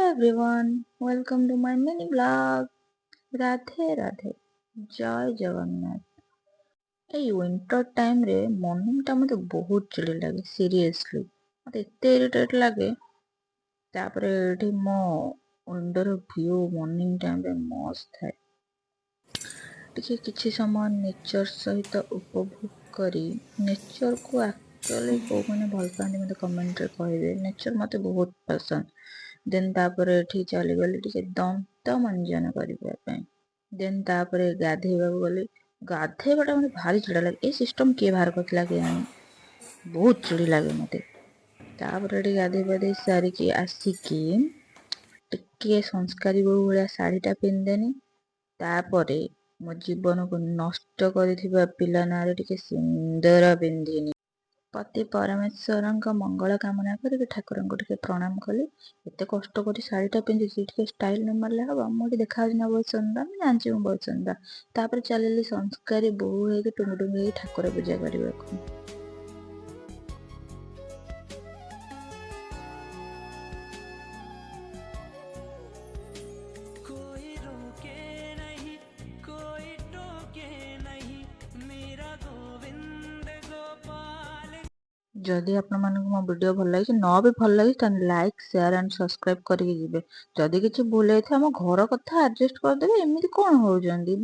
everyone, welcome to my mini vlog. Radhe Radhe, ଜୟ ଜଗନ୍ନାଥ। ଏଇ winter ଟାଇମରେ ମର୍ଣ୍ଣିଂଟା ମୋତେ ବହୁତ ଚିଡ଼ି ଲାଗେ। ସିରିୟସଲି ମୋତେ ଏତେ ଇରିଟେଟ୍ ଲାଗେ। ତାପରେ ଏଠି ମୋ ୱିଣ୍ଡୋର ଭ୍ୟୁ ମର୍ଣ୍ଣିଂ ଟାଇମରେ ମସ୍ତ ଥାଏ। ଟିକେ କିଛି ସମୟ ନେଚର ସହିତ ଉପଭୋଗ କରି, ନେଚରକୁ ଆକ୍ଚୁଆଲି କେଉଁମାନେ ଭଲ ପାଆନ୍ତି ମୋତେ କମେଣ୍ଟରେ କହିବେ। ନେଚର ମୋତେ ବହୁତ ପସନ୍ଦ। ଦେନ୍ ତାପରେ ଏଠି ଚାଲିଗଲି ଟିକେ ଦନ୍ତ ମଞ୍ଜନ କରିବା ପାଇଁ। ଦେନ୍ ତାପରେ ଗାଧେଇବାକୁ ଗଲି। ଗାଧେଇବାଟା ମୋତେ ଭାରି ଚିଡ଼ା ଲାଗେ। ଏ ସିଷ୍ଟମ୍ କିଏ ବାହାର କରିଥିଲା କେଜାଣି, ବହୁତ ଚିଡ଼ି ଲାଗେ ମୋତେ। ତାପରେ ଏଠି ଗାଧେଇ ପାଧେଇ ସାରିକି ଆସିକି ଟିକେ ସଂସ୍କାରୀ ବୋହୂ ଭଳିଆ ଶାଢ଼ୀଟା ପିନ୍ଧିଦେନି। ତାପରେ ମୋ ଜୀବନକୁ ନଷ୍ଟ କରିଥିବା ପିଲା ନାଁରେ ଟିକେ ସିନ୍ଦୁର ପିନ୍ଧିନି। ପତି ପରମେଶ୍ୱରଙ୍କ ମଙ୍ଗଳ କାମନା କରିକି ଠାକୁରଙ୍କୁ ଟିକେ ପ୍ରଣାମ କଲି। ଏତେ କଷ୍ଟ କରି ଶାଢ଼ୀଟା ପିନ୍ଧିଛି, ଟିକେ ଷ୍ଟାଇଲ୍ ନ ମାରିଲେ ହବ। ମୁଁ ଏଠି ଦେଖାଯାଉଛି ନା ବହୁତ ସୁନ୍ଦର, ମୁଁ ଜାଣିଛି ମୁଁ ବହୁତ ସୁନ୍ଦର। ତାପରେ ଚାଲିଲି ସଂସ୍କାରୀ ବୋହୂ ହେଇକି ଟୁଙ୍ଗୁ ଟୁଙ୍ଗୁ ହେଇକି ଠାକୁର ପୂଜା କରିବାକୁ। ଯଦି ଆପଣମାନଙ୍କୁ ମୋ ଭିଡ଼ିଓ ଭଲ ଲାଗିଛି, ନ ବି ଭଲ ଲାଗିଛି, ତାହେଲେ ଲାଇକ୍ ସେୟାର ଆଣ୍ଡ ସବସ୍କ୍ରାଇବ୍ କରିକି ଯିବେ। ଯଦି କିଛି ଭୁଲ ହେଇଥାଏ ଆମ ଘର କଥା ଆଡ଼ଜଷ୍ଟ କରିଦେବେ। ଏମିତି କ'ଣ ହେଉଛନ୍ତି?